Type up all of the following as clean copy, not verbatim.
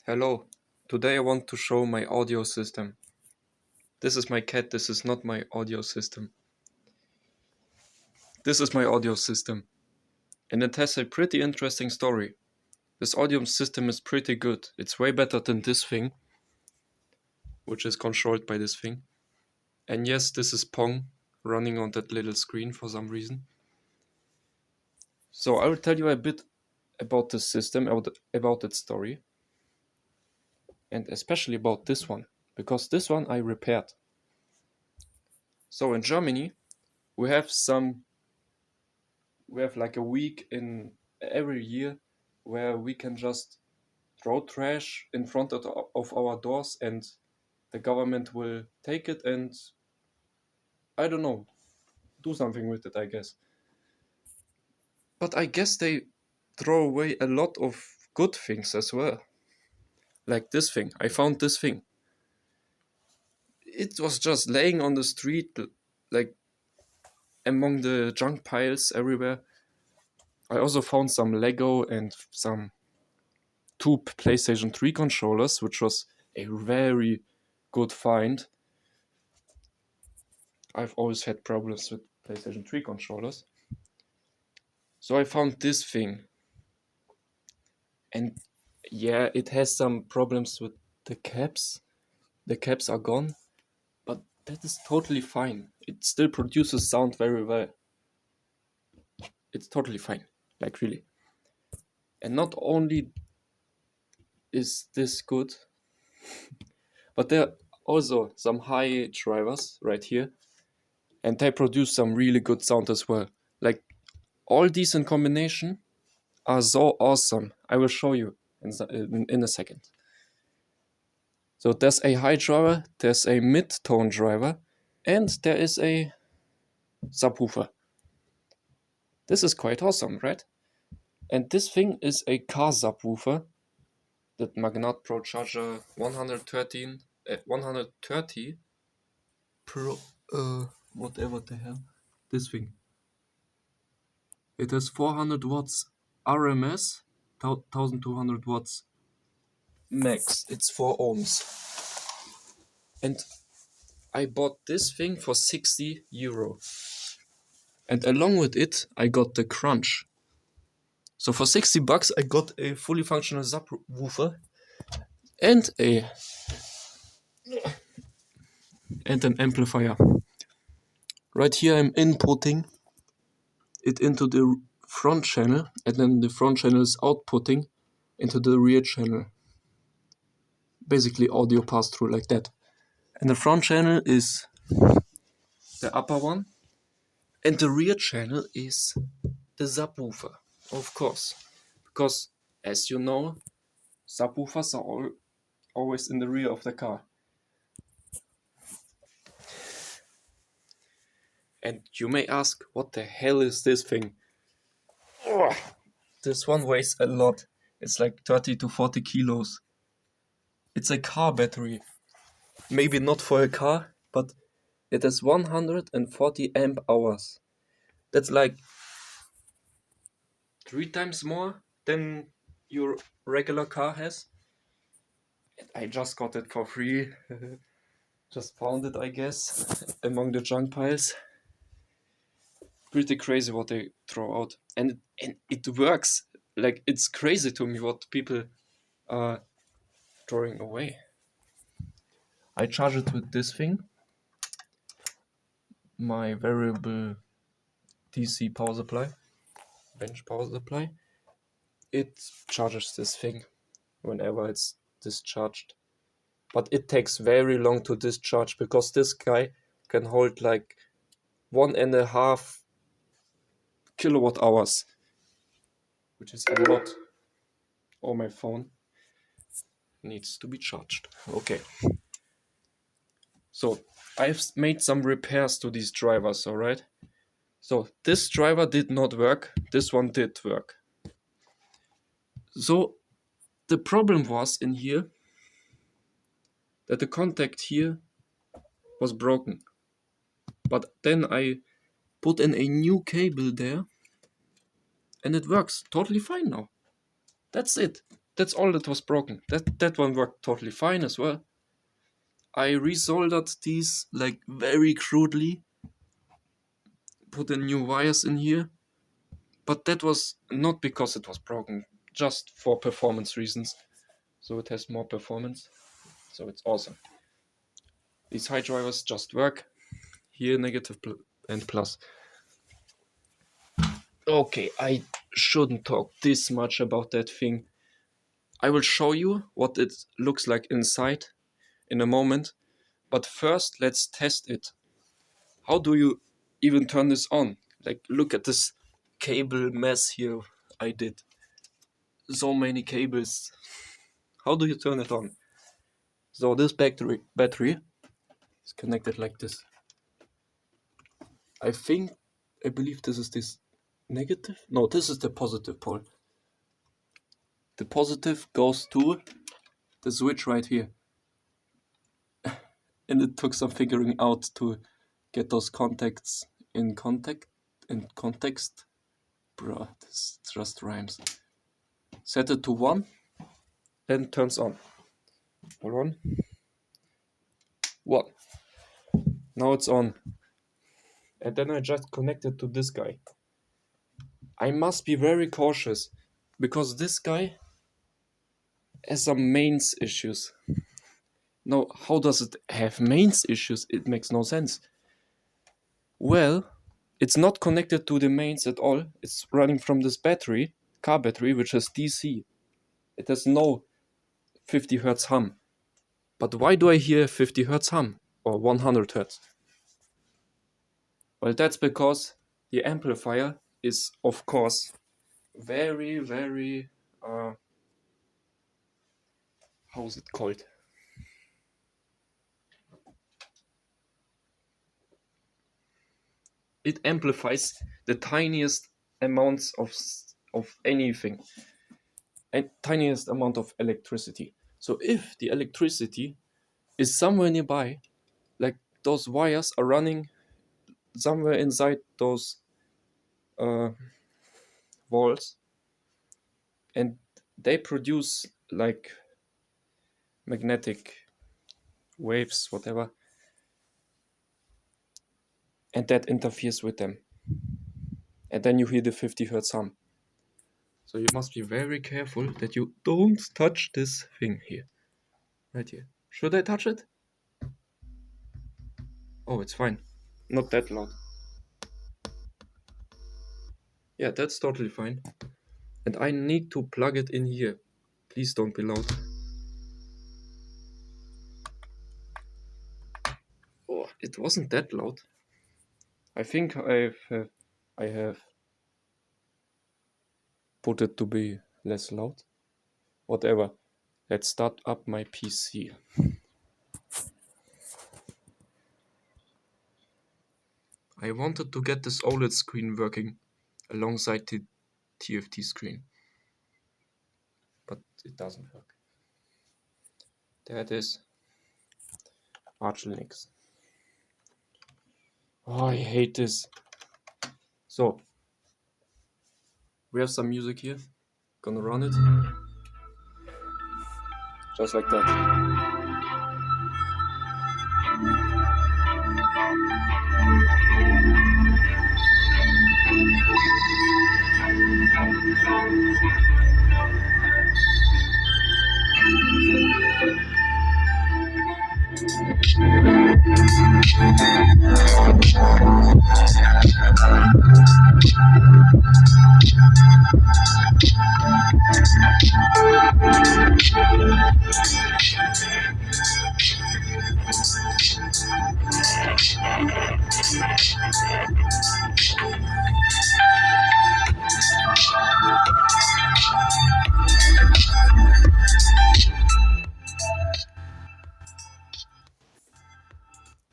Hello, today I want to show my audio system. This is my cat, this is not my audio system. This is my audio system. And it has a pretty interesting story. This audio system is pretty good. It's way better than this thing, which is controlled by this thing. And yes, this is Pong running on that little screen for some reason. So I will tell you a bit about this system, about its story. And especially about this one, because this one I repaired. So in Germany, we have like a week in every year where we can just throw trash in front of our doors and the government will take it and, I don't know, do something with it, I guess. But I guess they throw away a lot of good things as well. Like this thing. I found this thing. It was just laying on the street, like among the junk piles everywhere. I also found some Lego and some two PlayStation 3 controllers, which was a very good find. I've always had problems with PlayStation 3 controllers. So I found this thing. And yeah, it has some problems with the caps. The caps are gone, but that is totally fine. It still produces sound very well. It's totally fine, like really. And not only is this good, but there are also some high drivers right here. And they produce some really good sound as well. Like all these in combination are so awesome. I will show you in a second. So there's a high driver, there's a mid-tone driver, and there is a subwoofer. This is quite awesome, right? And this thing is a car subwoofer, that Magnat Pro Charger 130 Pro, whatever the hell, this thing. It has 400 watts RMS, 1200 watts max. It's 4 ohms. And I bought this thing for 60 euro. And along with it, I got the Crunch. So for 60 bucks, I got a fully functional subwoofer and an amplifier. Right here, I'm inputting it into the front channel, and then the front channel is outputting into the rear channel. Basically audio pass through like that. And the front channel is the upper one, and the rear channel is the subwoofer, of course. Because, as you know, subwoofers are always in the rear of the car. And you may ask, what the hell is this thing? Oh, this one weighs a lot. It's like 30 to 40 kilos. It's a car battery. Maybe not for a car, but it has 140 amp hours. That's like 3 times more than your regular car has. And I just got it for free. Just found it, I guess, among the junk piles. Pretty crazy what they throw out. And it works. Like, it's crazy to me what people are throwing away. I charge it with this thing. My variable DC power supply. Bench power supply. It charges this thing whenever it's discharged. But it takes very long to discharge because this guy can hold like 1.5 kilowatt hours, which is a lot. Oh, my phone needs to be charged. Okay. So I've made some repairs to these drivers, alright? So this driver did not work, this one did work. So the problem was in here that the contact here was broken. But then I put in a new cable there and it works totally fine now. That's it. That's all that was broken. That one worked totally fine as well. I resoldered these like very crudely, put in new wires in here, but that was not because it was broken, just for performance reasons. So it has more performance, so it's awesome. These high drivers just work. Here negative and plus. Okay, I shouldn't talk this much about that thing. I will show you what it looks like inside in a moment, but first let's test it. How do you even turn this on? Like, look at this cable mess here I did. So many cables. How do you turn it on? So this battery is connected like this. I believe this is this negative. No, this is the positive pole. The positive goes to the switch right here. And it took some figuring out to get those contacts in context. Bruh, this just rhymes. Set it to 1 and turns on. Hold on. 1. Now it's on. And then I just connect it to this guy. I must be very cautious because this guy has some mains issues. Now, how does it have mains issues? It makes no sense. Well, it's not connected to the mains at all. It's running from this battery, car battery, which is DC. It has no 50 Hertz hum. But why do I hear 50 Hertz hum or 100 Hertz? Well, that's because the amplifier is, of course, very, very, how is it called? It amplifies the tiniest amounts of anything, and tiniest amount of electricity. So if the electricity is somewhere nearby, like those wires are running somewhere inside those walls, and they produce like magnetic waves, whatever, and that interferes with them. And then you hear the 50 Hertz hum. So you must be very careful that you don't touch this thing here. Right here. Should I touch it? Oh, it's fine. Not that loud. Yeah, that's totally fine. And I need to plug it in here. Please don't be loud. Oh, it wasn't that loud. I think I have put it to be less loud. Whatever. Let's start up my PC. I wanted to get this OLED screen working alongside the TFT screen, but it doesn't work. There it is. Arch Linux. Oh, I hate this. So, we have some music here. Gonna run it. Just like that.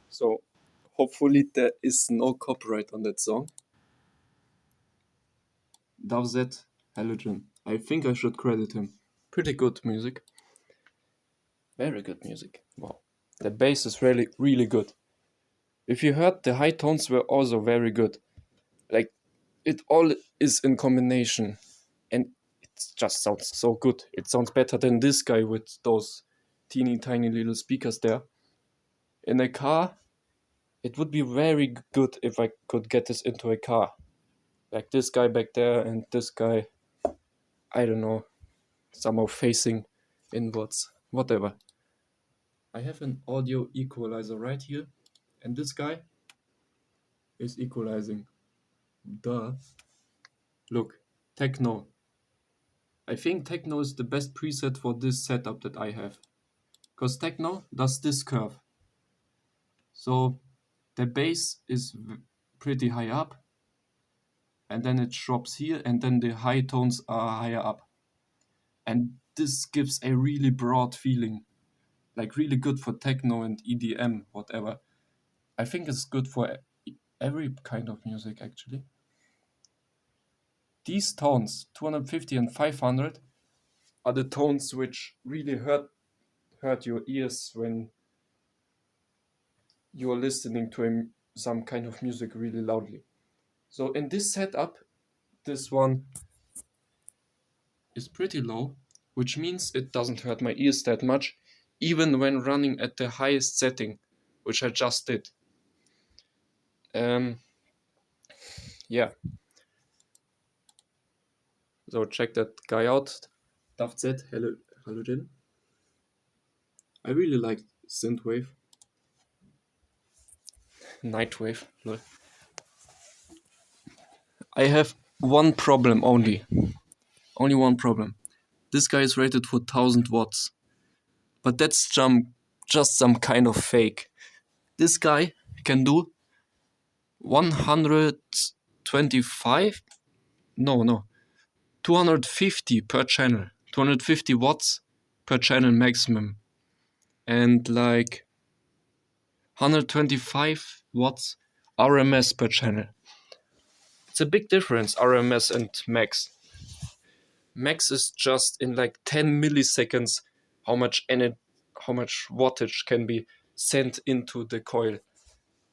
So, hopefully there is no copyright on that song. DavZ, Halogen. I think I should credit him. Pretty good music. Very good music. Wow. The bass is really, really good. If you heard, the high tones were also very good. Like, it all is in combination. And it just sounds so good. It sounds better than this guy with those teeny tiny little speakers there. In a car, it would be very good if I could get this into a car. Like this guy back there and this guy, I don't know, somehow facing inwards, whatever. I have an audio equalizer right here, and this guy is equalizing. Duh. Look, techno. I think techno is the best preset for this setup that I have. Because techno does this curve. So the bass is pretty high up, and then it drops here, and then the high tones are higher up. And this gives a really broad feeling, like really good for techno and EDM, whatever. I think it's good for every kind of music actually. These tones, 250 and 500, are the tones which really hurt your ears when you are listening to some kind of music really loudly. So in this setup, this one is pretty low, which means it doesn't hurt my ears that much, even when running at the highest setting, which I just did. Yeah. So check that guy out, DavZ, Halogen. I really like synthwave. Nightwave. I have one problem only. Only one problem. This guy is rated for 1000 watts. But that's just some kind of fake. This guy can do 125? No. 250 per channel. 250 watts per channel maximum. And like 125 watts RMS per channel. It's a big difference, RMS and max. Max is just in like 10 milliseconds how much wattage can be sent into the coil.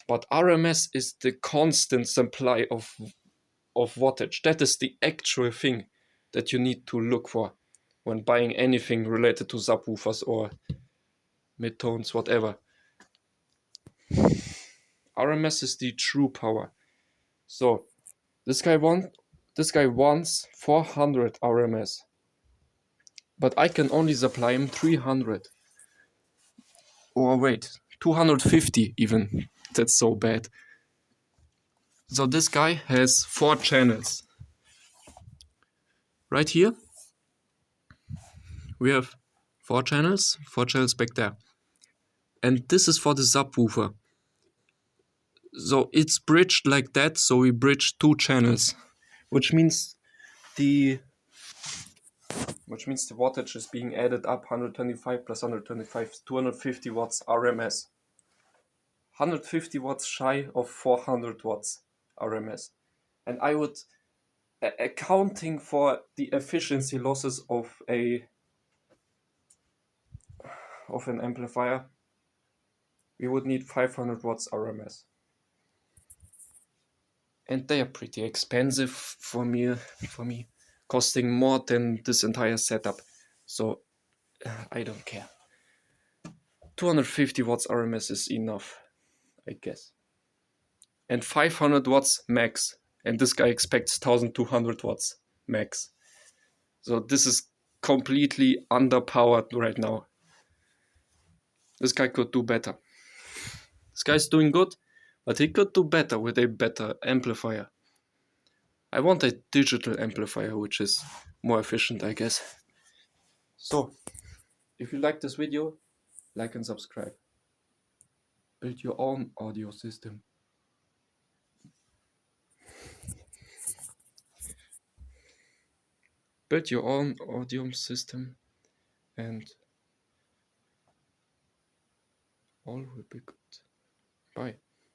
But RMS is the constant supply of wattage. That is the actual thing that you need to look for when buying anything related to subwoofers or midtones, whatever. RMS is the true power. So this guy wants 400 RMS, but I can only supply him 300. Or wait, 250 even. That's so bad. So this guy has 4 channels. Right here, we have 4 channels back there. And this is for the subwoofer. So it's bridged like that, so we bridge 2 channels, which means the wattage is being added up, 125 plus 125, 250 watts RMS. 150 watts shy of 400 watts RMS. And I would, accounting for the efficiency losses of an amplifier, we would need 500 watts RMS. And they are pretty expensive for me, costing more than this entire setup. So I don't care. 250 watts RMS is enough, I guess. And 500 watts max. And this guy expects 1200 watts max. So this is completely underpowered right now. This guy could do better. This guy's doing good, but he could do better with a better amplifier. I want a digital amplifier, which is more efficient, I guess. So, if you like this video, like and subscribe. Build your own audio system. Build your own audio system and all will be good. Bye.